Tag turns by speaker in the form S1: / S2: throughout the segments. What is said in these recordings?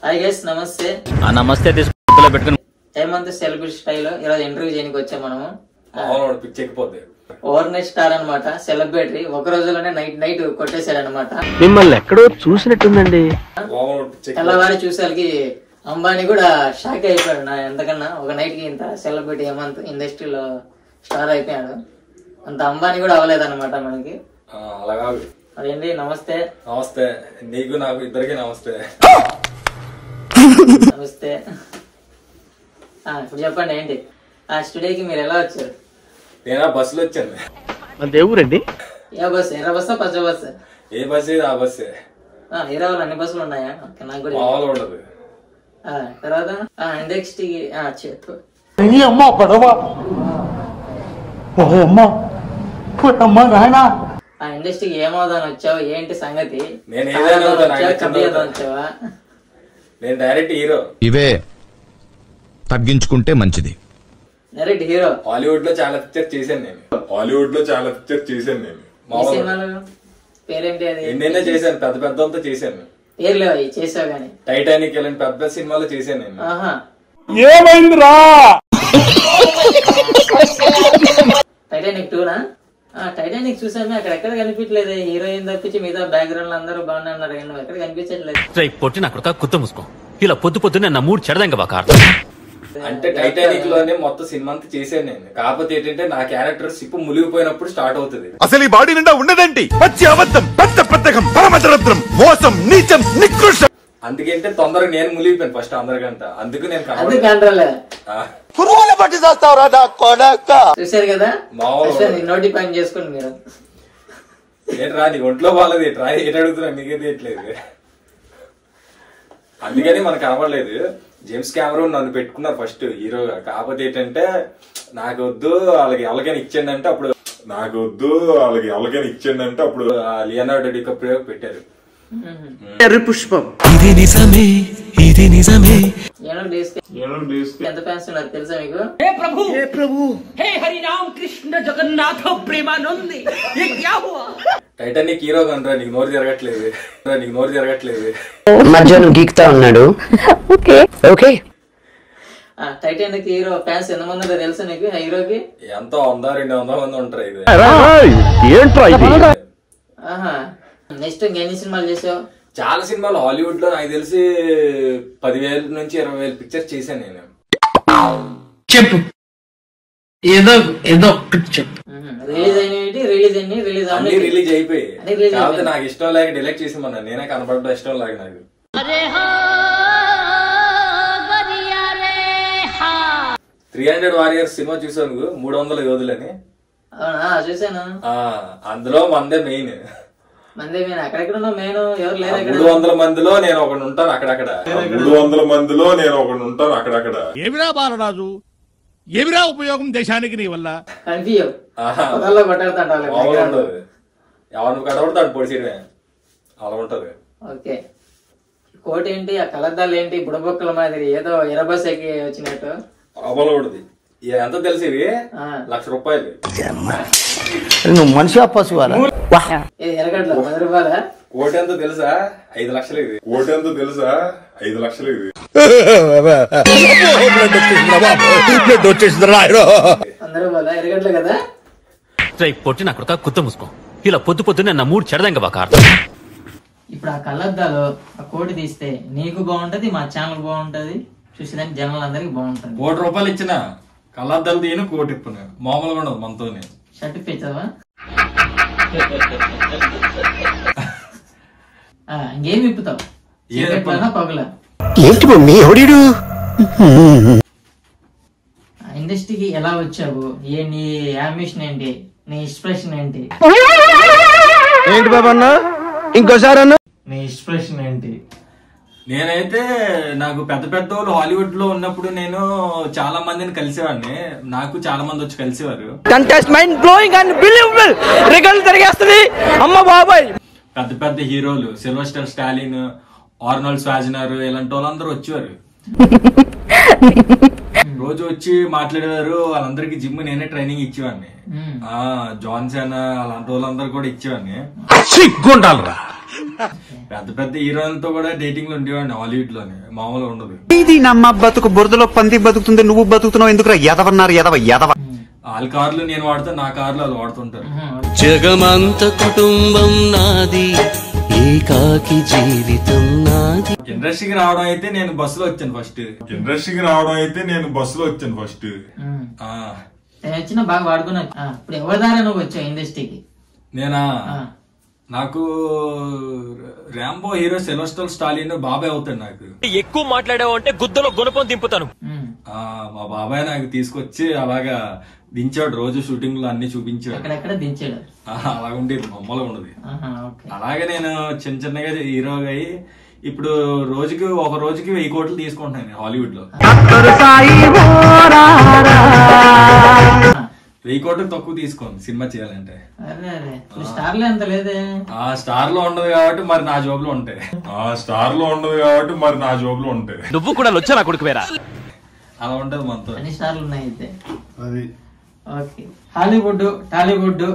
S1: Hi guys, నమస్తే.
S2: నమస్తే.
S1: Hemant celebrity స్టైల్లో ఈరోజు ఇంటర్వ్యూ చేయడానికి వచ్చాం మనము.
S3: పిచ్చెక్కిపోద్ది.
S1: ఓవర్ నైట్ స్టార్ అనమాట, సెలబ్రిటీ. ఒక రోజులోనే నైట్ కొట్టేశాడు అనమాట.
S2: మిమ్మల్ని ఎక్కడో చూసినట్టుందండి.
S1: తెల్లవారి చూసేసరికి అంబానీ కూడా షాక్ అయిపోయాడు. ఎంతకన్నా ఒక నైట్ కి ఇంత సెలబ్రిటీ హేమంత్ ఇండస్ట్రీలో స్టార్ అయిపోయాడు. అంత అంబానీ కూడా అవ్వలేదన్నమాట మనకి.
S3: అలాగా
S1: అదేంటి. నమస్తే.
S3: నమస్తే. నీకు నాకు ఇద్దరికి నమస్తే.
S1: నమస్తే. ఇప్పుడు చెప్పండి, ఏంటి ఆ స్టూడియోకి మీరు ఎలా వచ్చారు?
S3: నేను బస్సులో వచ్చాను.
S2: దేవురండి.
S1: ఏ బస్సు? ఎర్ర బస్సా పచ్చ బస్సు?
S3: ఏ బస్సు ఆ బస్సే.
S1: హైదరాబాద్ అన్ని బస్సులు ఉన్నాయా? నాకు కూడా
S3: ఉండదు.
S1: తర్వాత నెక్స్ట్ చెప్పు. ఆ ఇండస్ట్రీకి ఏమవుదాని వచ్చావు? ఏంటి సంగతి? వచ్చావా?
S3: నేను డైరెక్ట్ హీరో.
S4: ఇవే తగ్గించుకుంటే మంచిది.
S1: Direct hero.
S3: హాలీవుడ్ లో చాలా పిక్చర్ చేశాను నేను.
S1: పేరేంటి అది?
S3: ఎన్నైనా చేశాను, పెద్ద పెద్దలతో చేశాను.
S1: పేర్లు అవి చేసావు గానీ.
S3: టైటానిక్ ఇలాంటి పెద్ద సినిమాలో చేశాను నేను.
S2: ఏమైందిరా?
S1: టైటానిక్ 2 నా? టైటానిక్ చూసామే, అక్కడ కనిపించలేదు. హీరోయిన్ తప్పించి మిగతా బ్యాక్గ్రౌండ్ అందరూ బాగానే ఉన్నారు కానీ నువ్వు ఎక్కడ కనిపించట్లేదు.
S2: పొట్టి నాకు కుత్త మూసుకో. ఇలా పొద్దున్న నా మూడు చెడదంగా బాగా.
S3: అంటే టైటానిక్ లోనే మొత్తం సినిమా అంతా చేశాను నేను. కాకపోతే ఏంటంటే నా క్యారెక్టర్ సిప్పు మునిగిపోయినప్పుడు స్టార్ట్ అవుతుంది.
S4: అసలు ఈ బాడీ నిండా ఉండదండి. పచ్చి అబద్ధం, పెద్ద పెద్దకం, పరమదరిద్రం, మోసం, నీచం, నికృష్టం.
S3: అందుకంటే తొందరగా నేను మునిగిపోయాను ఫస్ట్ అందరికంట. అందుకు నేను
S1: చూసారు కదా, నోటి పని చేసుకోండి మీరు.
S3: ఏంట్రా నీ ఒంట్లో బాగాలేదు, ఏంట్రా ఏంటి అడుగుతున్నా, మీకే తీయట్లేదు. అందుకని మనకు కనబడలేదు. జేమ్స్ కెమెరాన్ నన్ను పెట్టుకున్నారు ఫస్ట్ హీరోగా. కాకపోతే ఏంటంటే నాకు వద్దు వాళ్ళకి ఎవరికైనా ఇచ్చేయండి అంటే అప్పుడు లియోనార్డో డికాప్రియో పెట్టారు.
S2: పుష్పం.
S1: ఎంత ఫ్యాన్స్ ఉన్నారు తెలుసా మీకు?
S3: టైటానిక్ హీరో కనరా, నీకు నోరు జరగట్లేదు.
S5: మధ్యాహ్నం గీక్తా ఉన్నాడు.
S1: టైటానిక్ హీరో ఫ్యాన్స్ ఎంత మంది ఉంటారో తెలుసా నీకు? హీరోకి
S3: ఎంతో 100-200 మంది ఉంటారు. ఇది
S1: నెక్స్ట్ ఇంకెన్ని సినిమాలు చేసావు?
S3: చాలా సినిమాలు హాలీవుడ్ లో నాకు తెలిసి 10,000 నుంచి 20,000 పిక్చర్స్ చేశాను నేను.
S5: చెప్పు, ఏదో చెప్పు.
S3: రిలీజ్ అయిపోయి కాకపోతే నాకు ఇష్టం లేక డిలీట్ చేసి మొన్న నేనే కనపడడం ఇష్టం లేక నాకు. 300 వారియర్స్ సినిమా చూసాను, 300 యోధులని.
S1: చూసాను.
S3: అందులో మందే మెయిన్.
S1: అక్కడెక్కడ మెయిన్ ఎవరు లేరు.
S3: 300 మందిలో నేను ఒకడు ఉంటాను అక్కడక్కడ.
S4: ఏమిరా బాలరాజు, ఏమిరా ఉపయోగం దేశానికి నీ వల్ల?
S3: ఎవరిని కనబడతాడు పొడిసిడే అలా ఉంటది.
S1: ఓకే, కోటి ఏంటి? ఆ కలద్దాలు ఏంటి? బుడబొక్కల మాదిరి ఏదో ఎరబస్ ఎక్కి వచ్చినట్టు
S3: అవలకూడదు. ఎంత తెలిసి ₹1,00,000.
S5: నువ్వు మనిషి పశువాలా?
S1: ఎరగడ్ల 10 రూపాయల
S3: కోటి ఎంత తెలుసా? 5 లక్షలు. ఇది 5 లక్షలు. ఇది
S1: 100 రూపాయల ఎరగడ్ల కదా.
S2: పొట్టి నాకు కుత్త మూసుకో. ఇలా పొద్దున్న నా మూడు చెడదంగా బాగా.
S1: ఇప్పుడు ఆ కళ్ళద్దాలు ఆ కోటి తీస్తే నీకు బాగుంటది, మా ఛానల్ బాగుంటది, చూసేదానికి జనాలు అందరికి బాగుంటది.
S3: ₹1,00,000 ఇచ్చిన కళ్ళద్దాలు తీయను, కోటి ఇప్పును మామూలుగా ఉండదు మనతో.
S1: షర్ట్ ఇప్పించవా? ఇంకేం ఇప్పుతావు? పగుల ఇండస్ట్రీకి ఎలా వచ్చావు? నీ అంబిషన్ ఏంటి? నీ ఇన్స్పిరేషన్ ఏంటి?
S5: బాబా ఇంకోసారి
S1: నీ ఇన్స్పిరేషన్ ఏంటి?
S3: నేనైతే నాకు పెద్ద పెద్ద వాళ్ళు హాలీవుడ్ లో ఉన్నప్పుడు నేను చాలా మందిని కలిసేవాడిని. నాకు చాలా మంది వచ్చి కలిసేవారు. పెద్ద పెద్ద హీరోలు సిల్వెస్టర్ స్టాలిన్, ఆర్నాల్డ్ స్వాజ్నర్ ఇలాంటి వాళ్ళందరూ వచ్చేవారు. రోజు వచ్చి మాట్లాడేవారు. వాళ్ళందరికి జిమ్ నేనే ట్రైనింగ్ ఇచ్చేవాడిని. జాన్సన్ అలాంటి వాళ్ళందరూ కూడా ఇచ్చేవాడిని. పెద్ద పెద్ద హీరోలతో కూడా డేటింగ్ లో ఉండేవాడిని హాలీవుడ్ లోనే, మామూలుగా ఉండదు.
S6: ఇది నమ్మ బతుకు బురదలో పంది బతుకుతుంది, నువ్వు బతుకుతున్నావు ఎందుకు ఎదవన్నారు ఎదవ.
S3: వాళ్ళ కార్లు నేను వాడతా, నా కార్లు వాళ్ళు వాడుతుంటారు.
S7: జగమంత కుటుంబం నాది, ఏకాకి జీవితం నాది.
S3: ఇండస్ట్రీకి రావడం అయితే నేను బస్సులో వచ్చాను ఫస్ట్.
S1: వచ్చినా బాగా వాడుకున్నా. ఇప్పుడు ఎవరి దారా నువ్వు వచ్చావు ఇండస్ట్రీకి?
S3: నేనా, నాకు ర్యాంబో హీరో సెలెస్టియల్ స్టాలిన్ బాబాయ్ అవుతాడు. నాకు
S2: ఎక్కువ మాట్లాడావు అంటే గుద్దలో గుణపం దింపుతాను.
S3: మా బాబాయ్ నాకు తీసుకొచ్చి అలాగా దించాడు, రోజు షూటింగ్ లో అన్ని చూపించాడు.
S1: అక్కడెక్కడ దించాడు.
S3: అలాగ ఉండేది, మమ్మల్ని ఉండదు. అలాగే నేను చిన్న చిన్నగా హీరోగా అయ్యి ఇప్పుడు ఒక రోజుకి 1000 కోట్లు తీసుకుంటున్నాను హాలీవుడ్ లో. 1000 కోట్లు తక్కువ తీసుకోండి సినిమా చేయాలంటే. స్టార్ లో ఉండదు కాబట్టి మరి నా జాబ్ లో ఉంటాయి.
S2: నువ్వు కూడా వచ్చా నా కొడుకు వేరా.
S3: అలా ఉంటది మనతో.
S1: అన్ని స్టార్లు ఉన్నాయి అయితే. ఓకే, హాలీవుడ్ టాలీవుడ్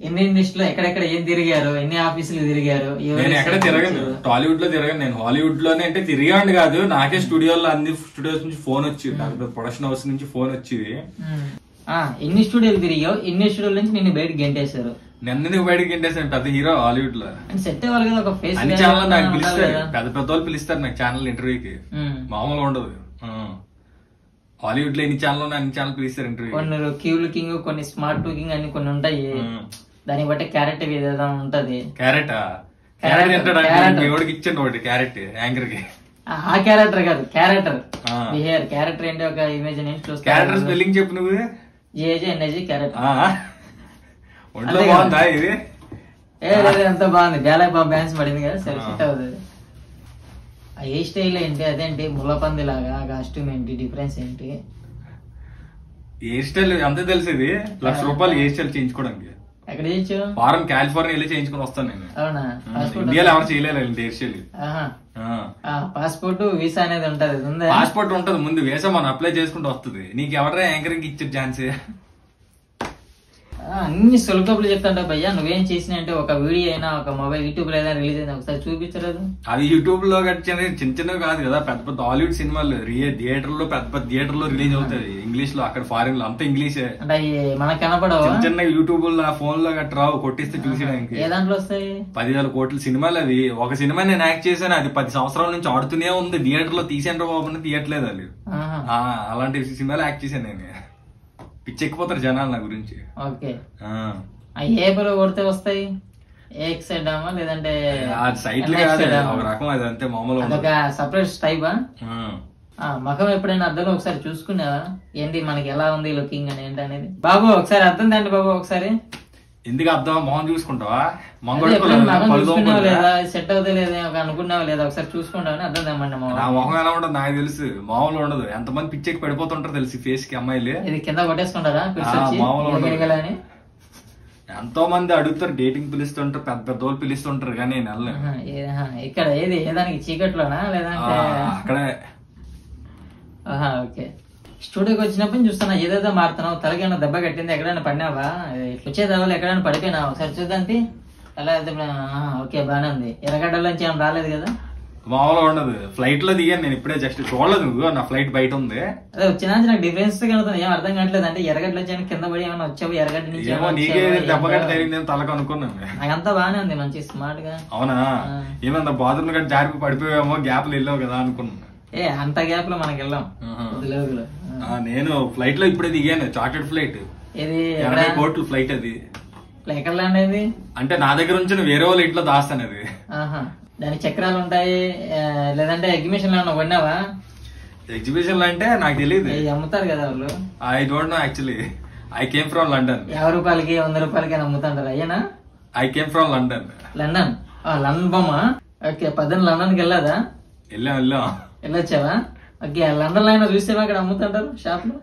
S1: ఎన్ని ఇండస్ట్రీలో ఎక్కడెక్కడ ఏం తిరిగారు, ఎన్ని ఆఫీసులు తిరిగారు?
S3: నేను ఎక్కడ తిరగను, టాలీవుడ్ లో తిరగను. నేను హాలీవుడ్ లోనే అంటే తిరిగాను కాదు, నాకే స్టూడియోలో అన్ని స్టూడియోస్ నుంచి ఫోన్ వచ్చి, ప్రొడక్షన్ హౌస్ నుంచి ఫోన్ వచ్చేది.
S1: ఎన్ని స్టూడియోలు తిరిగావు? ఎన్ని స్టూడియోల నుంచి నిన్ను బయటకు గెంటేశారు?
S3: నన్ను బయటకు గెంటేసాను. పెద్ద హీరో హాలీవుడ్ లో
S1: సెట్ అవ్వాలి కదా, ఒక ఫేస్.
S3: అన్ని ఛానల్ నాకు పిలుస్తారు, పెద్ద పెద్ద వాళ్ళు పిలుస్తారు నాకు ఛానల్ ఇంటర్వ్యూకి. మామూలుగా ఉండదు. హాలీవుడ్ లో ఎన్ని ఛానల్ అన్ని ఛానల్ పిలుస్తారు ఇంటర్వ్యూ. కొన్ని
S1: క్యూ లుకింగ్, కొన్ని స్మార్ట్ లుకింగ్ అని కొన్ని ఉంటాయి. దాన్ని బట్టి క్యారెట్ ఏదో ఉంటది.
S3: క్యారెట్ ఇచ్చండి ఒకటి క్యారెట్ యాంకర్ కి.
S1: ఆ క్యారెక్టర్ కాదు, క్యారెక్టర్ బిహేవియర్. క్యారెక్టర్ ఏంటి, ఒక ఇమేజ్ చూస్తా.
S3: క్యారెక్టర్ స్పెల్లింగ్ చెప్పు నువ్వు.
S1: JJNG character.
S3: ఒంట్లో బాగుందా ఇది?
S1: ఎంత బాగుంది. బ్యాలై బాబు డాన్స్ పడింది కదా, సరే సెట్ అవుతుంది. ఆ ఏ స్టైల్ ఏంటి, అదేంటి ముళ్ళపంది లాగా, కాస్ట్యూమ్ ఏంటి, డిఫరెన్స్ ఏంటి?
S3: హెయిర్ స్టైల్ అంతే తెలుసు. ఇది ₹1,00,000 హెయిర్ స్టైల్ చేయించుకోవడానికి.
S1: ఎక్కడ చేయించు?
S3: ఫారెన్ కాలిఫోర్నియా వెళ్ళి చేయించుకుని వస్తాను నేను.
S1: అవునా?
S3: ఇండియాలో ఎవరు చేయలేదు హెయిర్ స్టైల్.
S1: పాస్పోర్ట్ వీసా అనేది ఉంటది.
S3: పాస్పోర్ట్ ఉంటది, ముందు వీసా మనం అప్లై చేసుకుంటూ వస్తుంది. నీకు ఎవరైనా యాంకరింగ్ ఇచ్చారు ఛాన్స్?
S1: అన్ని సులభలు చెప్తాంటా భయ్యా. నువ్వేం చేసినా అంటే ఒక వీడియో అయినా, ఒక మొబైల్ యూట్యూబ్ లో ఏదైనా రిలీజ్ అయినా ఒకసారి చూపించలేదు.
S3: అది యూట్యూబ్ లో చిన్న చిన్నవి కాదు కదా, పెద్ద పెద్ద హాలీవుడ్ సినిమాలు థియేటర్ లో పెద్ద పెద్ద థియేటర్ లో రిలీజ్ అవుతాయి ఇంగ్లీష్ లో. అక్కడ ఫారిన్ లో అంతా ఇంగ్లీషే.
S1: అంటే మనకు కనపడవు.
S3: చిన్న చిన్న యూట్యూబ్ లో ఫోన్ లో గట్రా కొట్టిస్తే చూసేయడానికి.
S1: ఏ దాంట్లో వస్తాయి?
S3: 10,000 కోట్ల సినిమాలు. అది ఒక సినిమా నేను యాక్ట్ చేశాను, అది 10 సంవత్సరాల నుంచి ఆడుతూనే ఉంది. థియేటర్ లో తీసేండ్ర బాబు తీయట్లేదు అది. అలాంటి సినిమాలు యాక్ట్ చేశాను నేను. పిచ్చెక్కిపోతారు జనాలు నా గురించి.
S1: ఓకే, ఏ పేరు కొడితే వస్తాయి? ఏమా లేదంటే
S3: సైట్లు కాదు, ఒక రకం అది అంతే మామూలు.
S1: అదొక సపరేట్ టైపా? ముఖం ఎప్పుడైనా అద్దంలో ఒకసారి చూసుకున్నావా? ఏంటి మనకి ఎలా ఉంది లుకింగ్ అని ఏంటి అనేది? బాబు ఒకసారి అర్థం తండి బాబు. ఒకసారి
S3: ఎందుకు అర్థం? మొహం చూసుకుంటావా?
S1: చూసుకున్నావు లేదా, సెట్ అవుతా లేదా అనుకున్నావు లేదా, ఒకసారి చూసుకుంటావని అర్థం తెమ్మండి.
S3: నా మొహం ఎలా ఉండదు నాకు తెలుసు, మామూలు ఉండదు. ఎంతమంది పిచ్చెక్కి పడిపోతుంటారు తెలుసు ఫేస్ కి అమ్మాయిలు.
S1: ఇది కింద కొట్టేసుకుంటారా?
S3: ఎంతో మంది అడుగుతారు, డేటింగ్ పిలుస్తుంటారు, పెద్ద పెద్ద వాళ్ళు పిలుస్తుంటారు, కానీ నేను వెళ్ళను.
S1: ఇక్కడ ఏది ఏదానికి చీకట్లోనా లేదంటే
S3: అక్కడే?
S1: ఓకే, స్టూడియోకి వచ్చినప్పుడు చూస్తున్నా ఏదేదో మారుతున్నావు. తలకైనా దెబ్బ కట్టింది, ఎక్కడైనా పడినావా? వచ్చేదావాళ్ళు ఎక్కడైనా పడిపోయినా ఒకసారి చూద్దాంతి ఎలా అయితే. ఓకే బానే ఉంది. ఎర్రగడ్డలోంచి ఏం రాలేదు కదా?
S3: మామూలుగా ఉండదు. ఫ్లైట్ లో దిగాను నేను, ఇప్పుడే జస్ట్ చూడలేదు నువ్వు, నా ఫ్లైట్ బయట ఉంది.
S1: అదే వచ్చినా నాకు డిఫరెన్స్ కనుతుంది, ఏం అర్థం కావట్లేదు. అంటే ఎర్రగడ్డలో వచ్చి కింద పడి ఏమైనా వచ్చావు? ఎర్రగడ్డ నుంచి
S3: నీకే దెబ్బ కట్టి తగిలింది తలకు అనుకున్నాను.
S1: నాకంతా బానే ఉంది, మంచి స్మార్ట్ గా.
S3: అవునా? ఏమంత బాత్రూమ్ గట్టి జారి పడిపోయామో, గ్యాప్ లో వెళ్ళావు కదా అనుకున్నాను.
S1: అంత గ్యాప్ లో మనకి వెళ్ళాం.
S3: నేను ఫ్లైట్ లో ఇప్పుడే దిగాను, చార్టెడ్ ఫ్లైట్.
S1: ఇది
S3: 80 కోట్లు ఫ్లైట్. అది
S1: ఎక్కడ ల్యాండ్ అయింది?
S3: అంటే నా దగ్గర నుంచి వేరే వాళ్ళ ఇంట్లో దాస్తాను అది.
S1: దానికి చక్రాలు ఉంటాయి లేదంటే ఎగ్జిబిషన్ లో కొన్నావా?
S3: ఎగ్జిబిషన్ లో అంటే నాకు తెలియదు,
S1: అమ్ముతారు కదా వాళ్ళు.
S3: I don't know actually. I came from London.
S1: ₹50, ₹100 అమ్ముతుంటారు. అయ్యేనా?
S3: I came from London.
S1: London బొమ్మ. ఓకే, పద్దెని లండన్ కి వెళ్ళదా?
S3: వెళ్ళాం.
S1: వెళ్ళొచ్చావా? ఓకే, లండన్ లో అయినా చూసేవా అక్కడ అమ్ముతుంటారు షాప్ లో?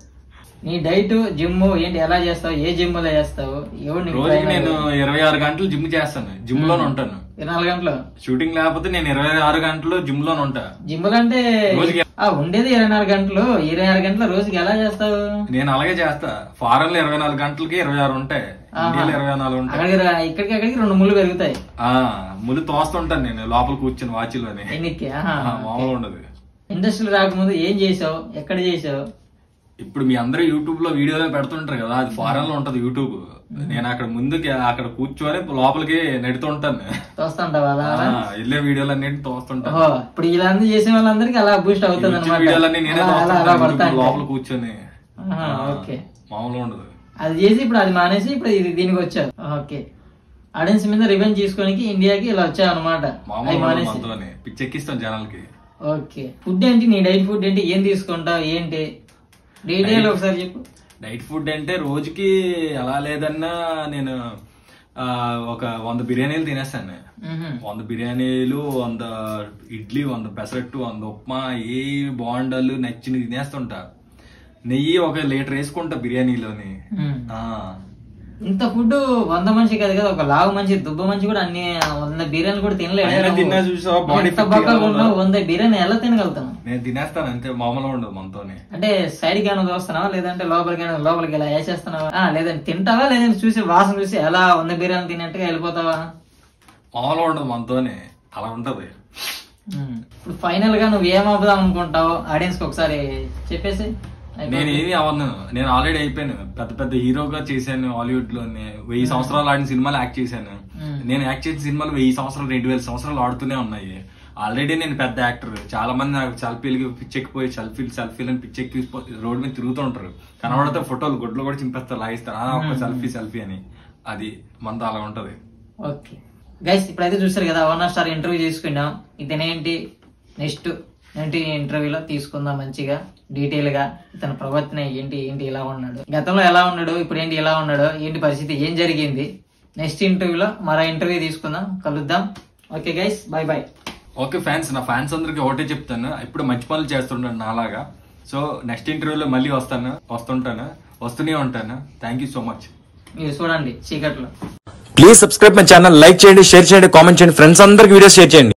S1: నీ డైట్ జిమ్ ఏంటి, ఎలా చేస్తావు, ఏ జిమ్ లో చేస్తావు, ఎవరు
S3: రోజుకి నేను 26 గంటలు జిమ్ చేస్తాను, జిమ్ లోనే ఉంటాను.
S1: 24 గంటలు
S3: షూటింగ్ లేకపోతే నేను 26 గంటలు జిమ్ లోనే ఉంటా.
S1: జిమ్ అంటే ఉండేది 24 గంటలు, 26 గంటల రోజుకి ఎలా చేస్తావు?
S3: నేను అలాగే చేస్తా. ఫారెన్ లో 24 గంటలకి 26 ఉంటాయి, ఇండియాలో 24 ఉంటాయి.
S1: ఇక్కడికి 2 ముళ్ళు పెరుగుతాయి.
S3: ముళ్ళు తోస్తుంటాను నేను లోపల కూర్చొని వాచిలోనే. మామూలు ఉండదు.
S1: ఇండస్ట్రీ రాకముందు ఏం చేసావు, ఎక్కడ చేసావు?
S3: ఇప్పుడు మీ అందరూ యూట్యూబ్ లో వీడియోలో పెడుతుంటారు కదా, అది ఫారెన్ లో ఉంటది యూట్యూబ్. నేను అక్కడ ముందుకి అక్కడ కూర్చొని లోపలికి నెడుతుంటాను, వెళ్ళే వీడియోలు అన్నింటి తోస్తుంటాను.
S1: ఇప్పుడు ఇలా చేసే వాళ్ళందరికీ అలా బూస్ట్ అవుతుంది అన్నమాట.
S3: వీడియోలన్నీ నేనే తోస్తుంటాను లోపల కూర్చొని. మామూలు ఉండదు.
S1: అది చేసి ఇప్పుడు అది మానేసి ఇప్పుడు దీనికి వచ్చావు. ఓకే, ఆడియన్స్ మీద రివెంజ్ తీసుకోనికి ఇండియాకి ఇలా వచ్చావు అనమాట.
S3: పిచ్చెక్కిస్తాం జనాలకి.
S1: ఓకే, ఫుడ్ ఏంటి, నీ డైట్ ఫుడ్ ఏంటి, ఏం తీసుకుంటావు, ఏంటి డీటెయిల్ ఒకసారి చెప్పు.
S3: డైట్ ఫుడ్ అంటే రోజుకి ఎలా లేదన్నా నేను ఒక 100 బిర్యానీలు తినేస్తాను. 100 బిర్యానీలు, 100 ఇడ్లీ, 100 పెసరట్టు, 100 ఉప్మా, ఏ బాండలు నచ్చిన తినేస్తుంటా. నెయ్యి 1 లీటర్ వేసుకుంటా బిర్యానీలోని.
S1: ఇంత ఫుడ్ 100 మనిషి కాదు కదా, ఒక లావు మనిషి, దుబ్బ మనిషి కూడా అన్ని 100 బిర్యానీ కూడా తినలేదు. 100 బిర్యానీ ఎలా తినగలుగుతాను?
S3: నేను తినేస్తాను అంతే, మామూలుగా ఉండదు మనతోనే.
S1: అంటే సైడ్ కి ఏమైనా చూస్తున్నావా, లేదంటే లోపలికి ఇలా వేసేస్తున్నావా, లేదంటే తింటావా, లేదంటే చూసి వాసన చూసి ఎలా 100 బిర్యానీ తిన్నట్టుగా వెళ్ళిపోతావా?
S3: మామూలుగా ఉండదు మనతోనే, అలా ఉంటది.
S1: ఇప్పుడు ఫైనల్ గా నువ్వు ఏం అవ్వదాం అనుకుంటావు ఆడియన్స్ కి ఒకసారి చెప్పేసి.
S3: నేను ఏమి అవ్వను, నేను ఆల్రెడీ అయిపోయాను. పెద్ద పెద్ద హీరోగా చేశాను హాలీవుడ్ లో. 1000 సంవత్సరాలు ఆడిన సినిమాలు యాక్ట్ చేశాను. నేను యాక్ట్ చేసిన సినిమాలు 1000 సంవత్సరాలు 2000 సంవత్సరాలు ఆడుతూనే ఉన్నాయి. ఆల్రెడీ నేను పెద్ద యాక్టర్. చాలా మంది నాకు సెల్ఫీలకి పిచ్చెక్కిపోయి సెల్ఫీలు అని పిచ్చెక్కి రోడ్ మీద తిరుగుతూ ఉంటారు. కనబడితే ఫోటోలు గుడ్లు కూడా చింపేస్తారు, లాగిస్తారు, ఒక సెల్ఫీ అని. అది మనతో అలా ఉంటది.
S1: ఓకే గైస్, ఇప్పుడైతే చూస్తారు కదా 1 స్టార్ ఇంటర్వ్యూ తీసుకున్నాం. ఇతనేంటి నెక్స్ట్ ఇంటర్వ్యూలో తీసుకుందాం మంచిగా డీటెయిల్ గా. ఇతని ప్రవర్తన ఏంటి ఇలా ఉన్నాడు, గతంలో ఎలా ఉన్నాడు, ఇప్పుడు ఏంటి ఎలా ఉన్నాడు, ఏంటి పరిస్థితి, ఏం జరిగింది, నెక్స్ట్ ఇంటర్వ్యూలో మరో ఇంటర్వ్యూ తీసుకుందాం, కలుద్దాం. Okay guys, bye bye.
S3: Okay fans, నా ఫ్యాన్స్ అందరికి ఒకటే చెప్తాను, ఇప్పుడు మంచి పనులు చేస్తుంటాను నాలాగా. సో నెక్స్ట్ ఇంటర్వ్యూలో మళ్ళీ వస్తూనే ఉంటాను. Thank you so much.
S1: మీరు చూడండి చీకట్లో.
S8: Please subscribe my channel, like చేయండి, షేర్ చేయండి, కామెంట్ చేయండి, ఫ్రెండ్స్ అందరికి వీడియోస్ షేర్ చేయండి.